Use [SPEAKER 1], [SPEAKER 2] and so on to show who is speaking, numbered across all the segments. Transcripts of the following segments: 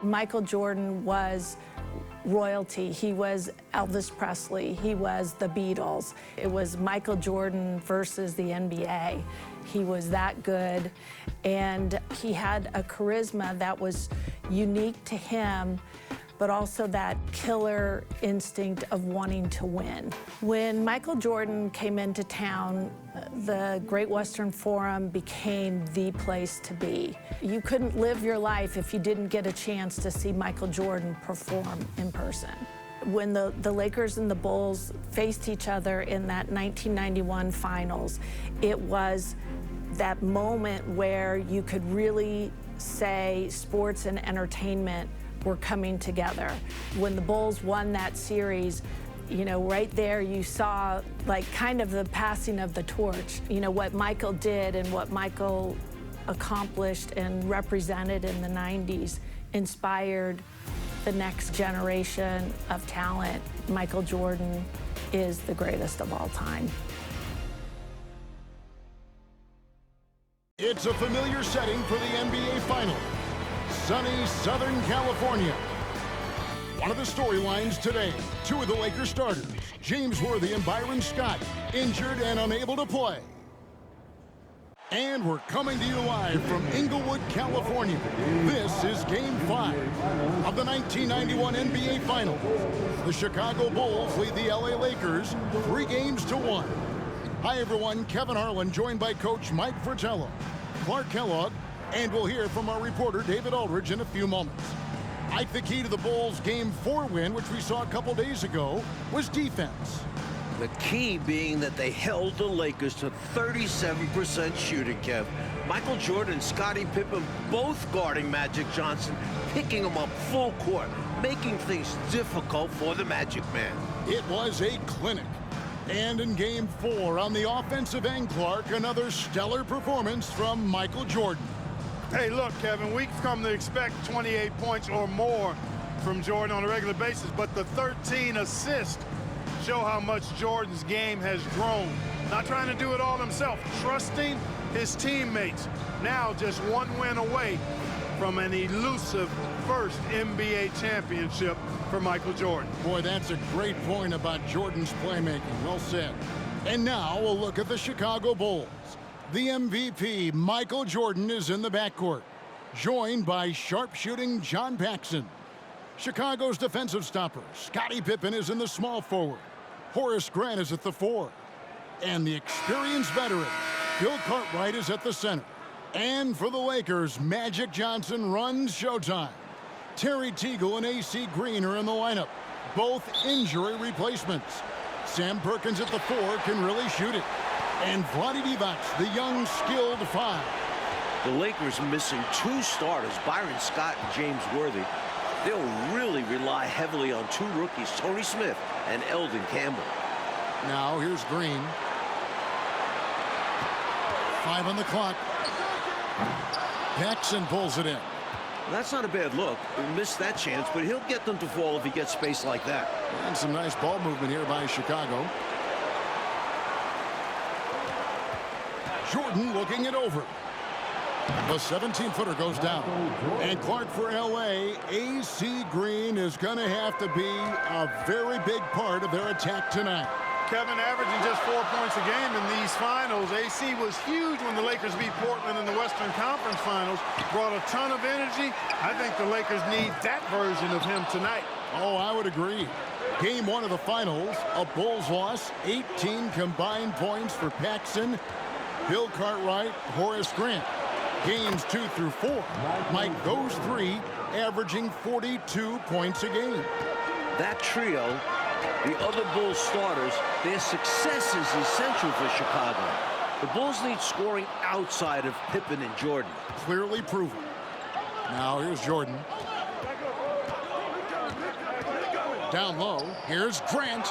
[SPEAKER 1] Michael Jordan was royalty. He was Elvis Presley. He was the Beatles. It was Michael Jordan versus the NBA. He was that good, and he had a charisma that was unique to him, but also that killer instinct of wanting to win. When Michael Jordan came into town, the Great Western Forum became the place to be. You couldn't live your life if you didn't get a chance to see Michael Jordan perform in person. When the Lakers and the Bulls faced each other in that 1991 finals, it was that moment where you could really say sports and entertainment were coming together. When the Bulls won that series, you know, right there you saw like kind of the passing of the torch. You know, what Michael did and what Michael accomplished and represented in the 90s inspired the next generation of talent. Michael Jordan is the greatest of all time.
[SPEAKER 2] It's a familiar setting for the NBA Finals. Sunny Southern California. One of the storylines today, two of the Lakers starters, James Worthy and Byron Scott, injured and unable to play. And we're coming to you live from Inglewood, California. This is Game 5 of the 1991 NBA Finals. The Chicago Bulls lead the LA Lakers 3-1. Hi everyone, Kevin Harlan joined by Coach Mike Fratello, Clark Kellogg, and we'll hear from our reporter David Aldridge in a few moments. I think the key to the Bulls' Game 4 win, which we saw a couple days ago, was defense.
[SPEAKER 3] The key being that they held the Lakers to 37% shooting, Kev. Michael Jordan and Scottie Pippen both guarding Magic Johnson, picking him up full court, making things difficult for the Magic Man.
[SPEAKER 2] It was a clinic. And in Game 4, on the offensive end, Clark, another stellar performance from Michael Jordan.
[SPEAKER 4] Hey, look, Kevin, we've come to expect 28 points or more from Jordan on a regular basis, but the 13 assists show how much Jordan's game has grown. Not trying to do it all himself, trusting his teammates. Now just one win away from an elusive first NBA championship for Michael Jordan.
[SPEAKER 2] Boy, that's a great point about Jordan's playmaking. Well said. And now we'll look at the Chicago Bulls. The MVP, Michael Jordan, is in the backcourt, joined by sharpshooting John Paxson. Chicago's defensive stopper, Scottie Pippen, is in the small forward. Horace Grant is at the 4. And the experienced veteran, Bill Cartwright, is at the center. And for the Lakers, Magic Johnson runs showtime. Terry Teagle and A.C. Green are in the lineup, both injury replacements. Sam Perkins at the 4 can really shoot it. And Vlade Divac, the young, skilled 5.
[SPEAKER 3] The Lakers missing 2 starters, Byron Scott and James Worthy. They'll really rely heavily on 2 rookies, Tony Smith and Eldon Campbell.
[SPEAKER 2] Now here's Green. 5 on the clock. Paxson pulls it in.
[SPEAKER 3] That's not a bad look. He missed that chance, but he'll get them to fall if he gets space like that.
[SPEAKER 2] And some nice ball movement here by Chicago. Jordan looking it over. The 17-footer goes down. And Clark for L.A., A.C. Green is going to have to be a very big part of their attack tonight.
[SPEAKER 4] Kevin, averaging just 4 points a game in these finals. AC was huge when the Lakers beat Portland in the Western Conference Finals. Brought a ton of energy. I think the Lakers need that version of him tonight.
[SPEAKER 2] Oh, I would agree. Game 1 of the finals, a Bulls loss, 18 combined points for Paxson, Bill Cartwright, Horace Grant. Games 2 through 4, Mike, those 3 averaging 42 points a game.
[SPEAKER 3] That trio, the other Bulls starters, their success is essential for Chicago. The Bulls need scoring outside of Pippen and Jordan.
[SPEAKER 2] Clearly proven. Now here's Jordan. Down low, here's Grant.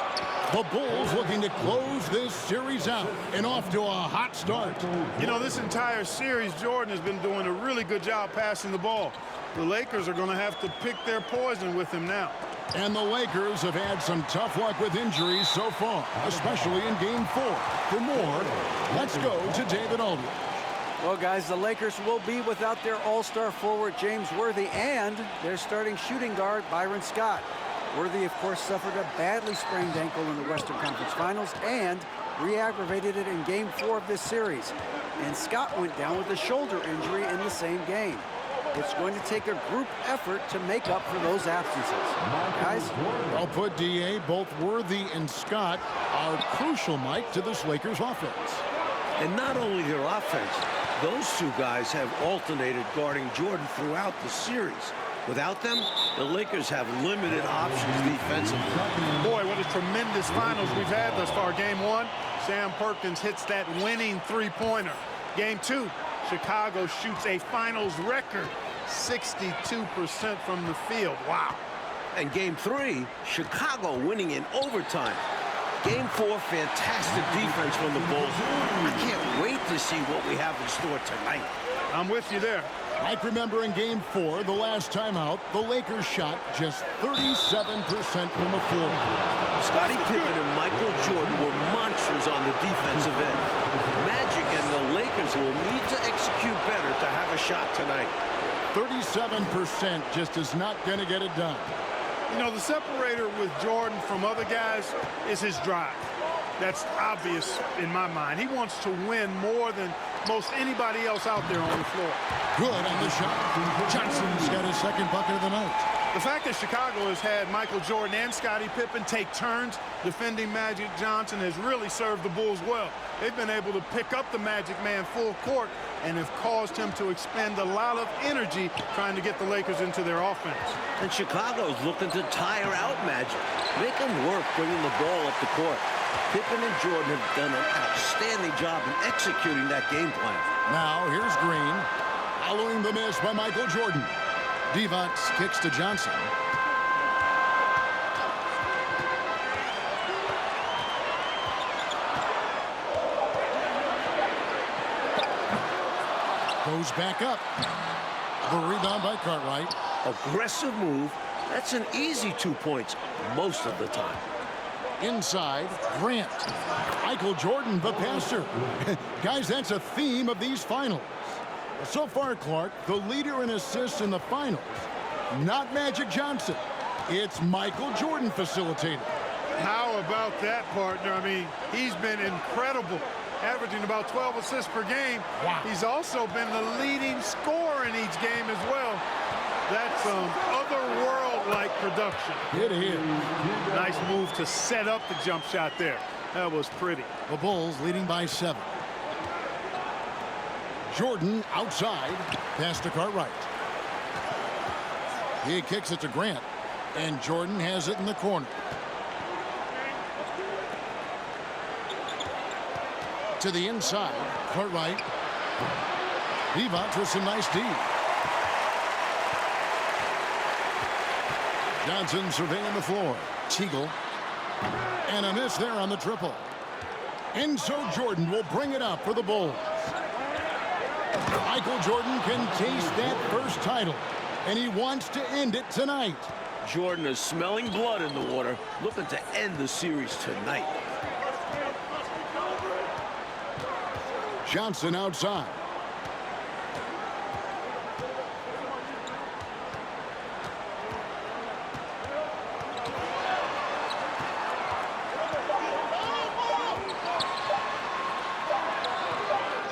[SPEAKER 2] The Bulls looking to close this series out and off to a hot start.
[SPEAKER 4] You know, this entire series, Jordan has been doing a really good job passing the ball. The Lakers are going to have to pick their poison with him now.
[SPEAKER 2] And the Lakers have had some tough luck with injuries so far, especially in Game 4. For more, let's go to David Aldridge.
[SPEAKER 5] Well, guys, the Lakers will be without their all-star forward James Worthy and their starting shooting guard Byron Scott. Worthy, of course, suffered a badly sprained ankle in the Western Conference Finals and re-aggravated it in Game 4 of this series. And Scott went down with a shoulder injury in the same game. It's going to take a group effort to make up for those absences. Guys?
[SPEAKER 2] Well put, D.A. Both Worthy and Scott are crucial, Mike, to this Lakers offense.
[SPEAKER 3] And not only their offense, those two guys have alternated guarding Jordan throughout the series. Without them, the Lakers have limited options defensively.
[SPEAKER 4] Boy, what a tremendous finals we've had thus far. Game 1, Sam Perkins hits that winning three-pointer. Game 2, Chicago shoots a finals record 62% from the field. Wow.
[SPEAKER 3] And Game 3, Chicago winning in overtime. Game 4, fantastic defense from the Bulls. I can't wait to see what we have in store tonight.
[SPEAKER 4] I'm with you there.
[SPEAKER 2] Mike, remember in Game 4, the last time out, the Lakers shot just 37% from the floor.
[SPEAKER 3] Scottie Pippen and Michael Jordan were monsters on the defensive end. Magic and the Lakers will need to execute better to have a shot tonight.
[SPEAKER 2] 37% just is not going to get it done.
[SPEAKER 4] You know, the separator with Jordan from other guys is his drive. That's obvious in my mind. He wants to win more than most anybody else out there on the floor.
[SPEAKER 2] Good on the shot. Johnson's got his second bucket of the night.
[SPEAKER 4] The fact that Chicago has had Michael Jordan and Scottie Pippen take turns defending Magic Johnson has really served the Bulls well. They've been able to pick up the Magic man full court and have caused him to expend a lot of energy trying to get the Lakers into their offense.
[SPEAKER 3] And Chicago's looking to tire out Magic. Make him work bringing the ball up the court. Pippen and Jordan have done an outstanding job in executing that game plan.
[SPEAKER 2] Now, here's Green. Following the miss by Michael Jordan. Divac kicks to Johnson. Goes back up. The rebound by Cartwright.
[SPEAKER 3] Aggressive move. That's an easy 2 points most of the time.
[SPEAKER 2] Inside, Grant. Michael Jordan, the passer. Guys, that's a theme of these finals. So far, Clark, the leader in assists in the finals, not Magic Johnson. It's Michael Jordan facilitating.
[SPEAKER 4] How about that, partner? I mean, he's been incredible, averaging about 12 assists per game.
[SPEAKER 2] Wow.
[SPEAKER 4] He's also been the leading scorer in each game as well. That's some otherworld-like production.
[SPEAKER 2] It is.
[SPEAKER 4] Nice move to set up the jump shot there. That was pretty.
[SPEAKER 2] The Bulls leading by 7. Jordan outside, pass to Cartwright. He kicks it to Grant, and Jordan has it in the corner. To the inside, Cartwright. Divac with some nice D. Johnson surveying the floor. Teagle. And a miss there on the triple. And so Jordan will bring it up for the Bulls. Michael Jordan can taste that first title, and he wants to end it tonight.
[SPEAKER 3] Jordan is smelling blood in the water, looking to end the series tonight.
[SPEAKER 2] Johnson outside.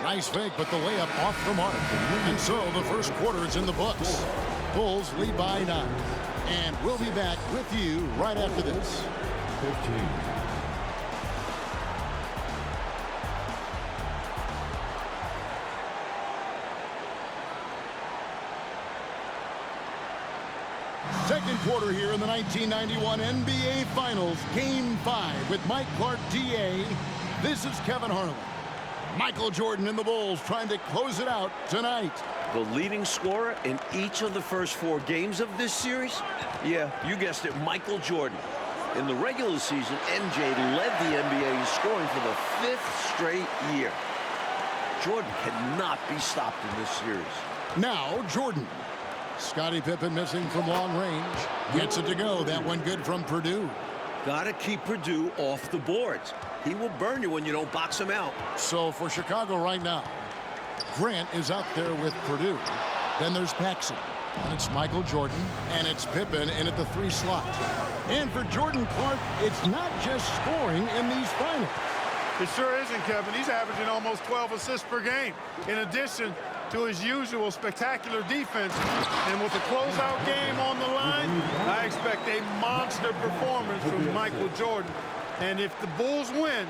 [SPEAKER 2] Nice fake, but the layup off the mark. And so the first quarter is in the books. Bulls lead by 9. And we'll be back with you right after this.
[SPEAKER 6] 15.
[SPEAKER 2] Second quarter here in the 1991 NBA Finals, Game 5 with Mike Clark, DA. This is Kevin Harlan. Michael Jordan and the Bulls trying to close it out tonight.
[SPEAKER 3] The leading scorer in each of the first 4 games of this series? Yeah, you guessed it, Michael Jordan. In the regular season, MJ led the NBA in scoring for the 5th straight year. Jordan cannot be stopped in this series.
[SPEAKER 2] Now, Jordan. Scottie Pippen missing from long range. Gets it to go. That one good from Purdue.
[SPEAKER 3] Gotta keep Purdue off the boards. He will burn you when you don't box him out.
[SPEAKER 2] So for Chicago right now, Grant is out there with Purdue. Then there's Paxson. And it's Michael Jordan. And it's Pippen in at the 3 slot. And for Jordan Clark, it's not just scoring in these finals.
[SPEAKER 4] It sure isn't, Kevin. He's averaging almost 12 assists per game, in addition to his usual spectacular defense. And with a closeout game on the line, I expect a monster performance from Michael Jordan. And if the Bulls win,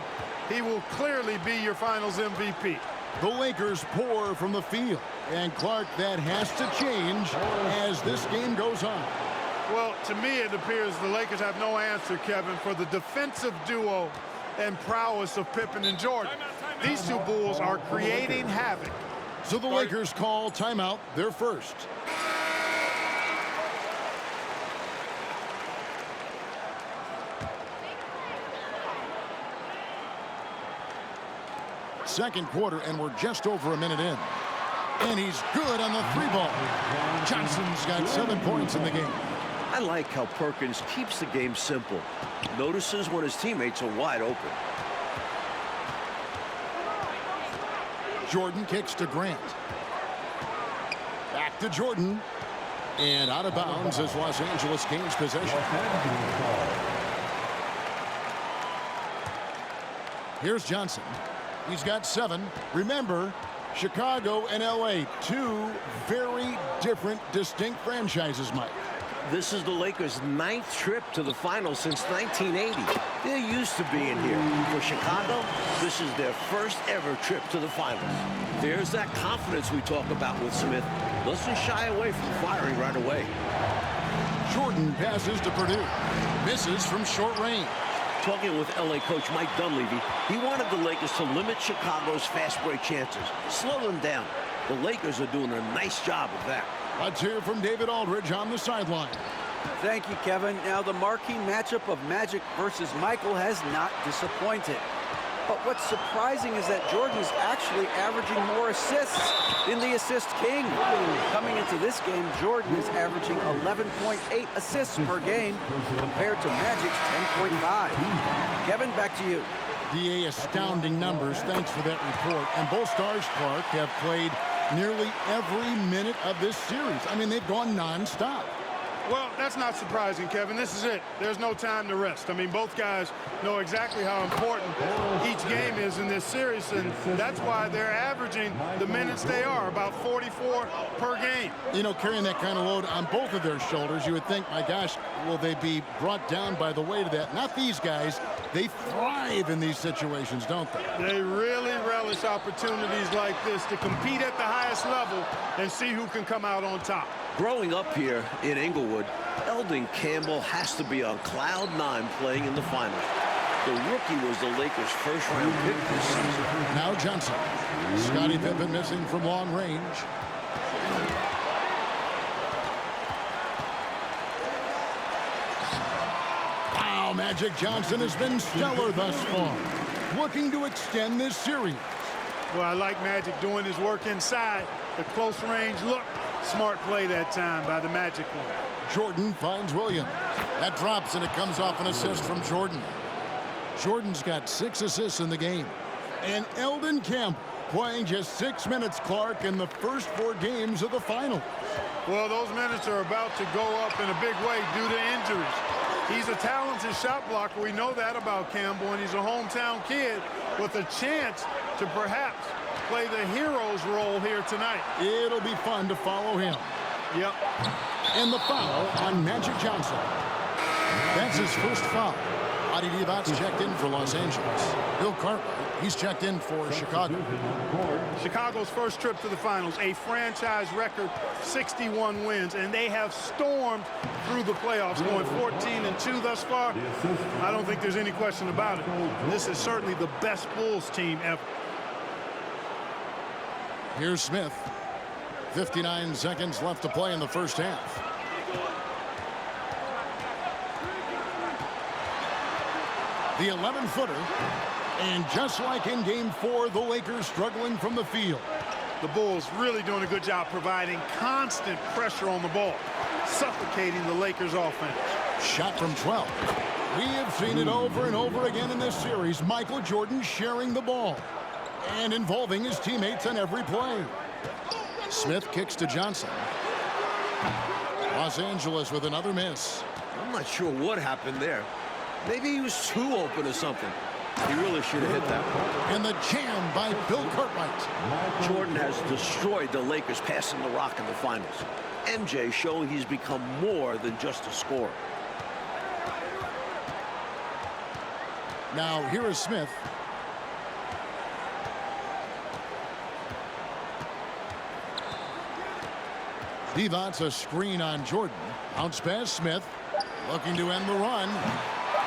[SPEAKER 4] he will clearly be your finals MVP.
[SPEAKER 2] The Lakers pour from the field. And Clark, that has to change as this game goes on.
[SPEAKER 4] Well, to me, it appears the Lakers have no answer, Kevin, for the defensive duo and prowess of Pippen and Jordan. These two Bulls are creating havoc.
[SPEAKER 2] So the Lakers call timeout, their first. Second quarter, and we're just over a minute in. And he's good on the 3-ball. Johnson's got 7 points in the game.
[SPEAKER 3] I like how Perkins keeps the game simple. Notices when his teammates are wide open.
[SPEAKER 2] Jordan kicks to Grant. Back to Jordan. And out of bounds as Los Angeles gains possession. Here's Johnson. He's got 7. Remember, Chicago and LA, 2 very different, distinct franchises, Mike.
[SPEAKER 3] This is the Lakers' 9th trip to the finals since 1980. They're used to being here. For Chicago, this is their first ever trip to the finals. There's that confidence we talk about with Smith. Doesn't shy away from firing right away.
[SPEAKER 2] Jordan passes to Purdue. Misses from short range.
[SPEAKER 3] Talking with LA coach Mike Dunleavy, he wanted the Lakers to limit Chicago's fast break chances, slow them down. The Lakers are doing a nice job of that.
[SPEAKER 2] Let's hear from David Aldridge on the sideline.
[SPEAKER 5] Thank you, Kevin. Now, the marquee matchup of Magic versus Michael has not disappointed. But what's surprising is that Jordan is actually averaging more assists than the assist king. Coming into this game, Jordan is averaging 11.8 assists per game compared to Magic's 10.5. Kevin, back to you.
[SPEAKER 2] DA, astounding numbers. Thanks for that report. And both stars, Clark, have played nearly every minute of this series. I mean, they've gone nonstop.
[SPEAKER 4] Well, that's not surprising, Kevin. This is it. There's no time to rest. I mean, both guys know exactly how important each game is in this series, and that's why they're averaging the minutes they are, about 44 per game.
[SPEAKER 2] You know, carrying that kind of load on both of their shoulders, you would think, my gosh, will they be brought down by the weight of that? Not these guys. They thrive in these situations, don't they?
[SPEAKER 4] They really relish opportunities like this to compete at the highest level and see who can come out on top.
[SPEAKER 3] Growing up here in Inglewood, Eldon Campbell has to be on cloud 9 playing in the finals. The rookie was the Lakers' first-round pick this season.
[SPEAKER 2] Now Johnson. Scottie Pippen missing from long range. Wow, Magic Johnson has been stellar thus far. Looking to extend this series.
[SPEAKER 4] Well, I like Magic doing his work inside. The close range look. Smart play that time by the Magic one.
[SPEAKER 2] Jordan finds Williams. That drops, and it comes off an assist from Jordan. Jordan's got 6 assists in the game. And Eldon Campbell playing just 6 minutes, Clark, in the first 4 games of the final.
[SPEAKER 4] Well, those minutes are about to go up in a big way due to injuries. He's a talented shot blocker. We know that about Campbell, and he's a hometown kid with a chance to perhaps play the hero's role here tonight.
[SPEAKER 2] It'll be fun to follow him.
[SPEAKER 4] Yep.
[SPEAKER 2] And the foul on Magic Johnson. That's his first foul. Adi Divac's checked in for Los Angeles. Bill Cartwright, he's checked in for Chicago.
[SPEAKER 4] Chicago's first trip to the finals, a franchise record 61 wins, and they have stormed through the playoffs, going 14-2 thus far. I don't think there's any question about it. This is certainly the best Bulls team ever.
[SPEAKER 2] Here's Smith. 59 seconds left to play in the first half. The 11-footer. And just like in Game 4, the Lakers struggling from the field.
[SPEAKER 4] The Bulls really doing a good job providing constant pressure on the ball, suffocating the Lakers offense.
[SPEAKER 2] Shot from 12. We have seen it over and over again in this series. Michael Jordan sharing the ball. and involving his teammates on every play. Smith kicks to Johnson. Los Angeles with another miss.
[SPEAKER 3] I'm not sure what happened there. Maybe he was too open or something. He really should have hit that one.
[SPEAKER 2] And the jam by Bill Cartwright.
[SPEAKER 3] Jordan has destroyed the Lakers passing the rock in the finals. MJ showing he's become more than just a scorer.
[SPEAKER 2] Now here is Smith. Devon's a screen on Jordan. Bounce pass Smith. Looking to end the run.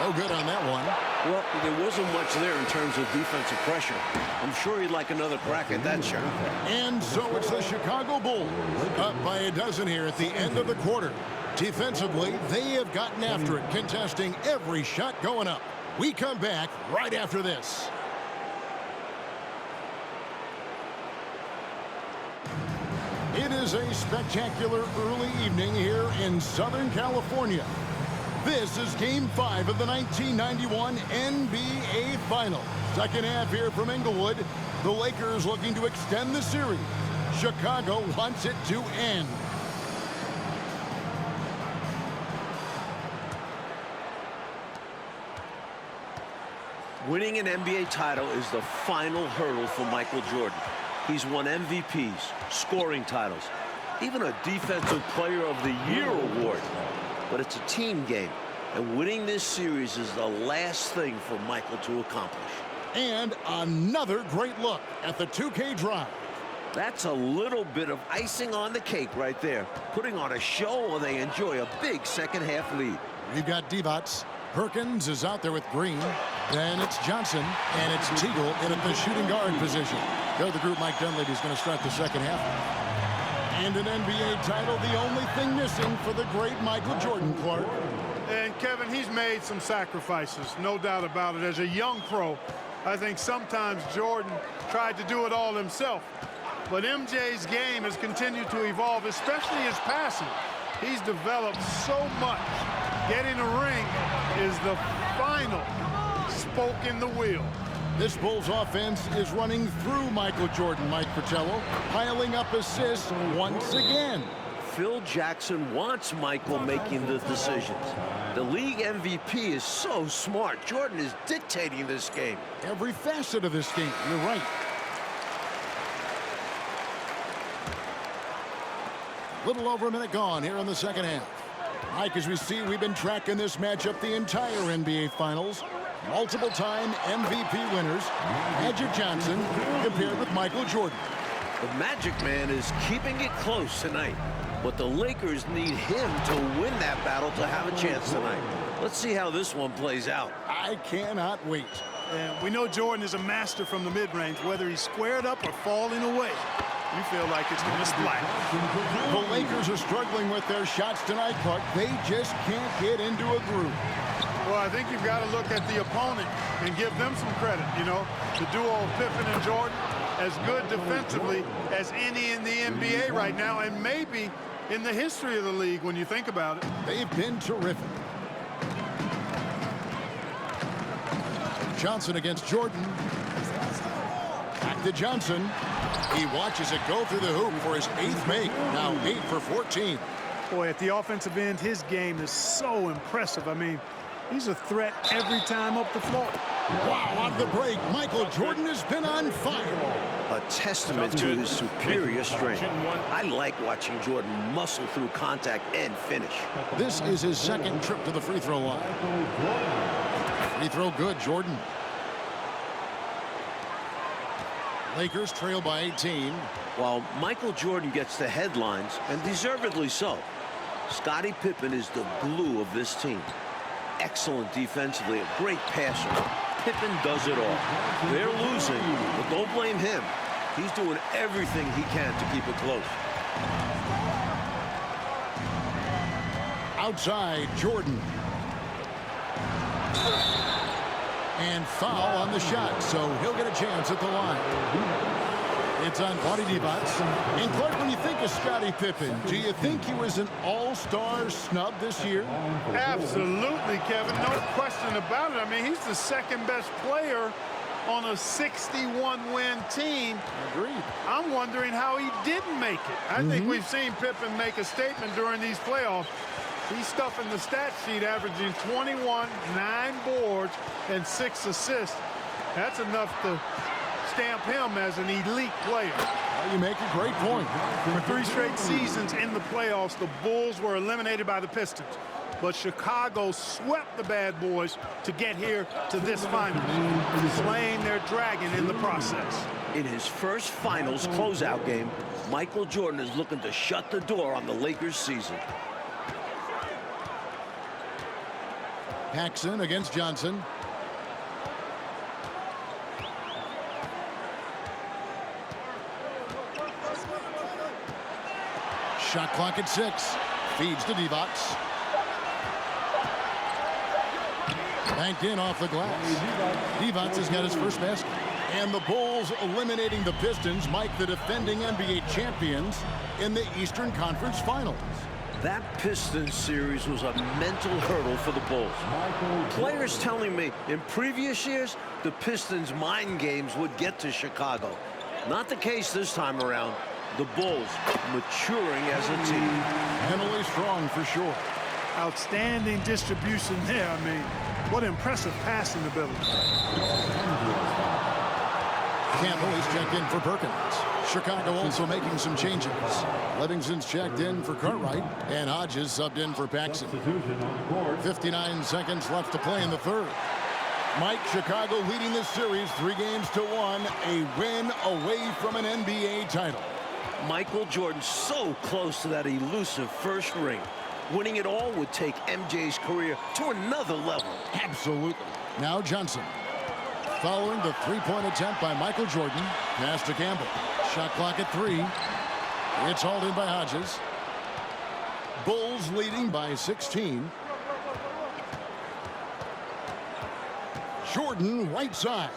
[SPEAKER 2] No good on that one.
[SPEAKER 3] Well, there wasn't much there in terms of defensive pressure. I'm sure he'd like another crack at that shot.
[SPEAKER 2] And so it's the Chicago Bulls up by a dozen here at the end of the quarter. Defensively, they have gotten after it, contesting every shot going up. We come back right after this. It is a spectacular early evening here in Southern California. This is Game 5 of the 1991 NBA Final. Second half here from Inglewood. The Lakers looking to extend the series. Chicago wants it to end.
[SPEAKER 3] Winning an NBA title is the final hurdle for Michael Jordan. He's won MVPs, scoring titles, even a Defensive Player of the Year award. But it's a team game, and winning this series is the last thing for Michael to accomplish.
[SPEAKER 2] And another great look at the 2K drive.
[SPEAKER 3] That's a little bit of icing on the cake right there, putting on a show while they enjoy a big second half lead.
[SPEAKER 2] We've got Divac. Perkins is out there with Green. Then it's Johnson, and it's Teagle in at the shooting guard position. Go to the group. Mike Dunleavy is going to start the second half. And an NBA title, the only thing missing for the great Michael Jordan, Clark.
[SPEAKER 4] And Kevin, he's made some sacrifices, no doubt about it. As a young pro, I think sometimes Jordan tried to do it all himself. But MJ's game has continued to evolve, especially his passing. He's developed so much. Getting a ring is the final spoke in the wheel.
[SPEAKER 2] This Bulls offense is running through Michael Jordan, Mike Fratello, piling up assists once again.
[SPEAKER 3] Phil Jackson wants Michael making the decisions. The league MVP is so smart. Jordan is dictating this game.
[SPEAKER 2] Every facet of this game, you're right. Little over a minute gone here in the second half. Mike, as we see, we've been tracking this matchup the entire NBA Finals. Multiple-time MVP winners, Magic Johnson, compared with Michael Jordan.
[SPEAKER 3] The Magic Man is keeping it close tonight, but the Lakers need him to win that battle to have a chance tonight. Let's see how this one plays out.
[SPEAKER 2] I cannot wait.
[SPEAKER 4] And we know Jordan is a master from the mid-range, whether he's squared up or falling away. You feel like it's going to splash.
[SPEAKER 2] The Lakers are struggling with their shots tonight, Clark. They just can't get into a groove.
[SPEAKER 4] Well, I think you've got to look at the opponent and give them some credit. You know, the duo of Pippen and Jordan, as good defensively as any in the NBA right now, and maybe in the history of the league when you think about it.
[SPEAKER 2] They've been terrific. Johnson against Jordan. Back to Johnson. He watches it go through the hoop for his 8th make. Now 8 for 14.
[SPEAKER 4] Boy, at the offensive end, his game is so impressive. I mean, he's a threat every time up the floor.
[SPEAKER 2] Wow, on the break, Michael Jordan has been on fire.
[SPEAKER 3] A testament to his superior strength. I like watching Jordan muscle through contact and finish.
[SPEAKER 2] This is his 2nd trip to the free throw line. Free throw good, Jordan. Lakers trail by 18.
[SPEAKER 3] While Michael Jordan gets the headlines, and deservedly so, Scottie Pippen is the glue of this team. Excellent defensively, a great passer. Pippen does it all. They're losing, but don't blame him. He's doing everything he can to keep it close.
[SPEAKER 2] Outside, Jordan. And foul on the shot, so he'll get a chance at the line. It's on Vlade Divac. And Clark, when you think of Scottie Pippen, do you think he was an all-star snub this year?
[SPEAKER 4] Absolutely, Kevin. No question about it. I mean, he's the 2nd best player on a 61-win team.
[SPEAKER 2] Agreed.
[SPEAKER 4] I'm wondering how he didn't make it. I think we've seen Pippen make a statement during these playoffs. He's stuffing the stat sheet, averaging 21, 9 boards, and 6 assists. That's enough to stamp him as an elite player.
[SPEAKER 2] Well, you make a great point.
[SPEAKER 4] For 3 straight seasons in the playoffs, the Bulls were eliminated by the Pistons. But Chicago swept the bad boys to get here to this finals, slaying their dragon in the process.
[SPEAKER 3] In his first finals closeout game, Michael Jordan is looking to shut the door on the Lakers season.
[SPEAKER 2] Paxson against Johnson. Shot clock at 6. Feeds to Divac. Banked in off the glass. Divac has got his first basket. And the Bulls eliminating the Pistons, Mike, the defending NBA champions, in the Eastern Conference Finals.
[SPEAKER 3] That Pistons series was a mental hurdle for the Bulls. Players telling me in previous years, the Pistons' mind games would get to Chicago. Not the case this time around. The Bulls maturing as a team.
[SPEAKER 2] Mentally strong for sure.
[SPEAKER 4] Outstanding distribution there. I mean, what impressive passing ability.
[SPEAKER 2] Campbell is checked in for Perkins. Chicago also making some changes. Livingston's checked in for Cartwright, and Hodges subbed in for Paxson. 59 seconds left to play in the third. Mike, Chicago leading this series 3-1, a win away from an NBA title.
[SPEAKER 3] Michael Jordan so close to that elusive first ring. Winning it all would take MJ's career to another level.
[SPEAKER 2] Absolutely. Now Johnson. Following the three-point attempt by Michael Jordan. Pass to Campbell. Shot clock at 3. It's hauled in by Hodges. Bulls leading by 16. Jordan right side.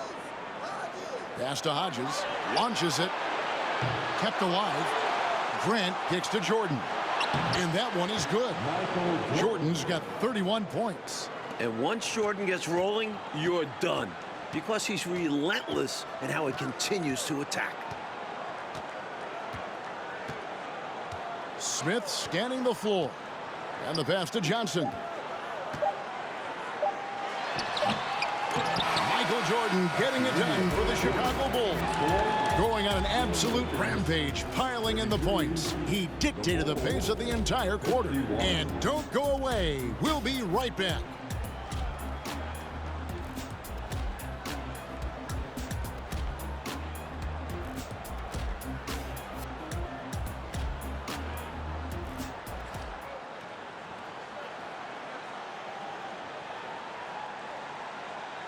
[SPEAKER 2] Pass to Hodges. Launches it. Kept alive. Grant kicks to Jordan. And that one is good. Jordan's got 31 points.
[SPEAKER 3] And once Jordan gets rolling, you're done. Because he's relentless in how he continues to attack.
[SPEAKER 2] Smith scanning the floor. And the pass to Johnson. Michael Jordan getting it done for the Chicago Bulls. Going on an absolute rampage, piling in the points. He dictated the pace of the entire quarter. And don't go away. We'll be right back.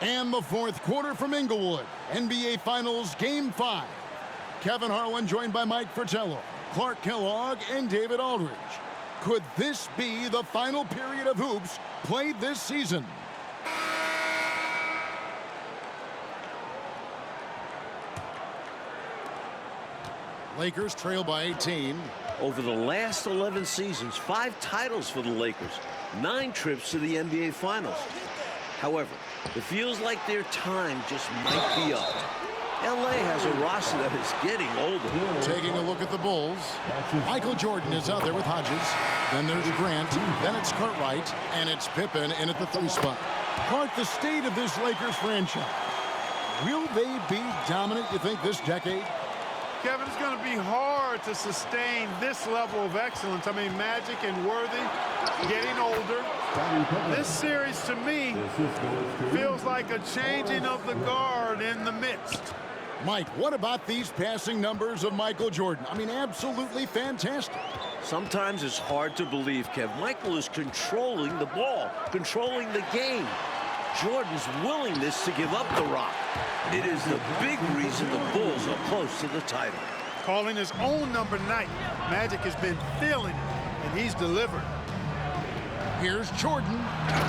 [SPEAKER 2] And the fourth quarter from Inglewood. NBA Finals Game 5. Kevin Harlan joined by Mike Fratello, Clark Kellogg, and David Aldridge. Could this be the final period of hoops played this season? Lakers trail by 18.
[SPEAKER 3] Over the last 11 seasons, 5 titles for the Lakers, 9 trips to the NBA Finals. However, it feels like their time just might be up. LA has a roster that is getting older.
[SPEAKER 2] Taking a look at the Bulls. Michael Jordan is out there with Hodges. Then there's Grant. Then it's Cartwright. And it's Pippen in at the 3 spot. Clark, the state of this Lakers franchise. Will they be dominant, you think, this decade?
[SPEAKER 4] Kevin, it's going to be hard to sustain this level of excellence. I mean, Magic and Worthy getting older. This series, to me, feels like a changing of the guard in the midst.
[SPEAKER 2] Mike, what about these passing numbers of Michael Jordan? I mean, absolutely fantastic.
[SPEAKER 3] Sometimes it's hard to believe, Kev. Michael is controlling the ball, controlling the game. Jordan's willingness to give up the rock. It is the big reason the Bulls are close to the title.
[SPEAKER 4] Calling his own number 9. Magic has been feeling it, and he's delivered.
[SPEAKER 2] Here's Jordan.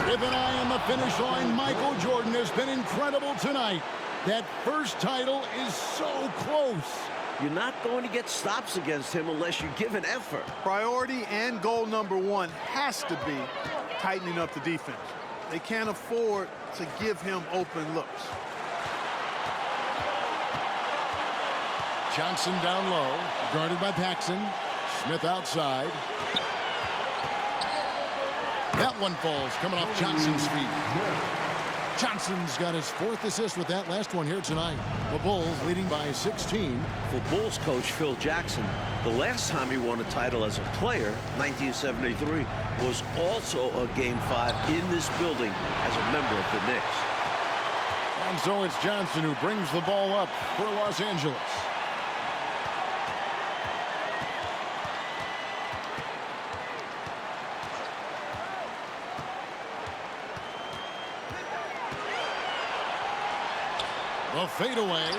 [SPEAKER 2] With an eye on the finish line, Michael Jordan has been incredible tonight. That first title is so close.
[SPEAKER 3] You're not going to get stops against him unless you give an effort.
[SPEAKER 4] Priority and goal number 1 has to be tightening up the defense. They can't afford to give him open looks.
[SPEAKER 2] Johnson down low, guarded by Paxson. Smith outside. That one falls, coming off Johnson's feet. Johnson's got his 4th assist with that last one here tonight. The Bulls leading by 16.
[SPEAKER 3] For Bulls coach Phil Jackson, the last time he won a title as a player, 1973, was also a Game 5 in this building as a member of the Knicks.
[SPEAKER 2] And so it's Johnson who brings the ball up for Los Angeles. The fadeaway.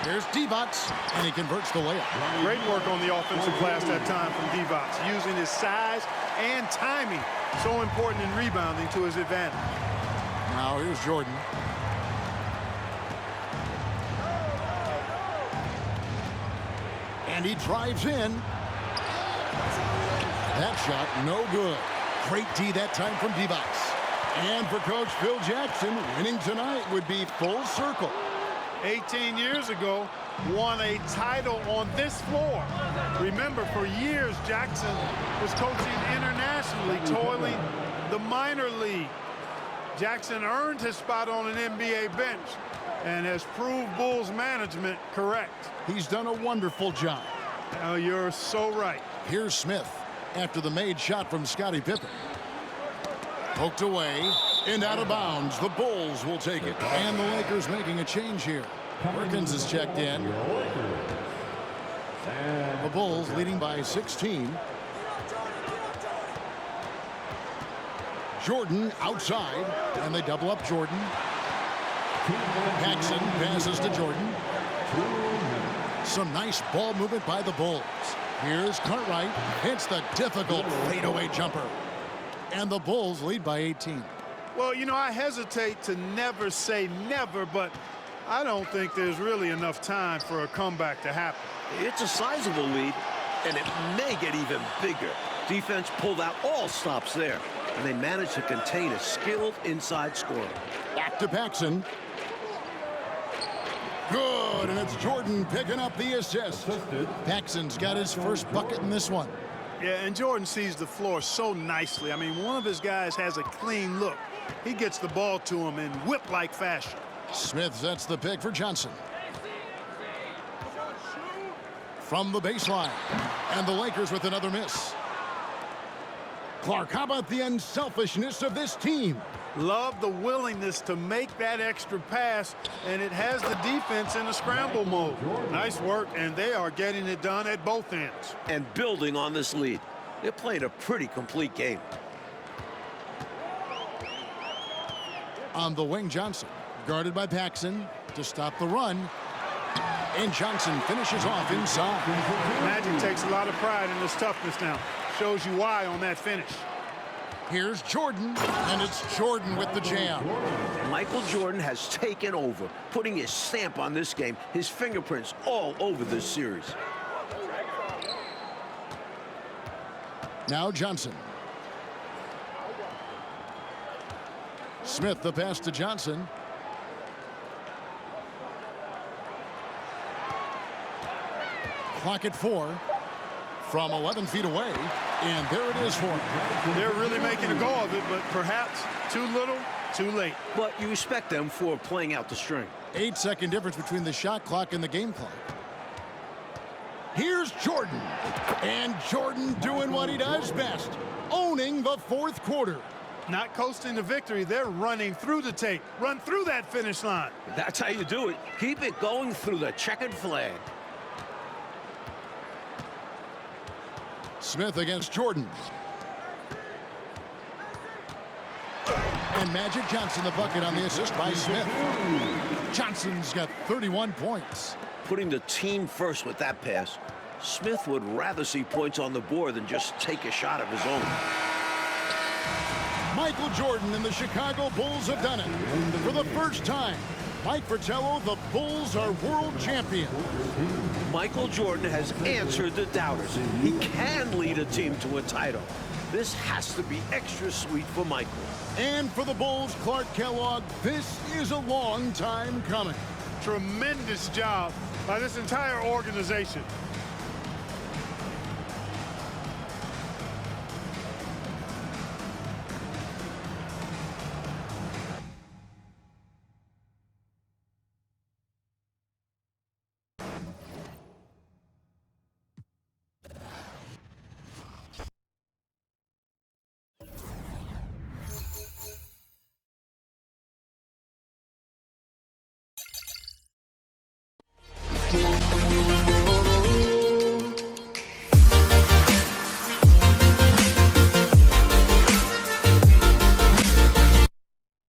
[SPEAKER 2] Here's Début, and he converts the layup.
[SPEAKER 4] Great work on the offensive glass that time from Début, using his size and timing, so important in rebounding, to his advantage.
[SPEAKER 2] Now here's Jordan. And he drives in. That shot no good. Great D that time from Début. And for Coach Phil Jackson, winning tonight would be full circle.
[SPEAKER 4] 18 years ago, won a title on this floor. Remember, for years, Jackson was coaching internationally, toiling the minor league. Jackson earned his spot on an NBA bench and has proved Bulls management correct.
[SPEAKER 2] He's done a wonderful job.
[SPEAKER 4] Oh, you're so right.
[SPEAKER 2] Here's Smith after the made shot from Scottie Pippen. Poked away and out of bounds. The Bulls will take it. And the Lakers making a change here. Perkins is checked in. The Bulls leading by 16. Jordan outside, and they double up Jordan. Paxson passes to Jordan. Some nice ball movement by the Bulls. Here's Cartwright. Hits the difficult fadeaway jumper. And the Bulls lead by 18.
[SPEAKER 4] Well, you know, I hesitate to never say never, but I don't think there's really enough time for a comeback to happen.
[SPEAKER 3] It's a sizable lead, and it may get even bigger. Defense pulled out all stops there, and they managed to contain a skilled inside scorer.
[SPEAKER 2] Back to Paxson. Good, and it's Jordan picking up the assist. Paxson's got his first bucket in this one.
[SPEAKER 4] Yeah, and Jordan sees the floor so nicely. I mean, one of his guys has a clean look. He gets the ball to him in whip-like fashion.
[SPEAKER 2] Smith sets the pick for Johnson. From the baseline. And the Lakers with another miss. Clark, how about the unselfishness of this team?
[SPEAKER 4] Love the willingness to make that extra pass, and it has the defense in a scramble mode. Nice work, and they are getting it done at both ends.
[SPEAKER 3] And building on this lead. They're playing a pretty complete game.
[SPEAKER 2] On the wing, Johnson. Guarded by Paxson to stop the run. And Johnson finishes off inside.
[SPEAKER 4] Magic takes a lot of pride in this toughness now. Shows you why on that finish.
[SPEAKER 2] Here's Jordan, and it's Jordan with the jam.
[SPEAKER 3] Michael Jordan has taken over, putting his stamp on this game, his fingerprints all over this series.
[SPEAKER 2] Now Johnson. Smith the pass to Johnson. Clock at 4 from 11 feet away, and there it is for him.
[SPEAKER 4] They're really making a go of it, but perhaps too little, too late.
[SPEAKER 3] But you respect them for playing out the string.
[SPEAKER 2] 8-second difference between the shot clock and the game clock. Here's Jordan, and Jordan doing what he does best, owning the fourth quarter.
[SPEAKER 4] Not coasting to victory, they're running through the tape. Run through that finish line.
[SPEAKER 3] That's how you do it. Keep it going through the checkered flag.
[SPEAKER 2] Smith against Jordan. And Magic Johnson the bucket on the assist by Smith. Johnson's got 31 points.
[SPEAKER 3] Putting the team first with that pass. Smith would rather see points on the board than just take a shot of his own.
[SPEAKER 2] Michael Jordan and the Chicago Bulls have done it. For the first time, Mike Fratello, the Bulls are world champions.
[SPEAKER 3] Michael Jordan has answered the doubters. He can lead a team to a title. This has to be extra sweet for Michael.
[SPEAKER 2] And for the Bulls, Clark Kellogg, this is a long time coming.
[SPEAKER 4] Tremendous job by this entire organization.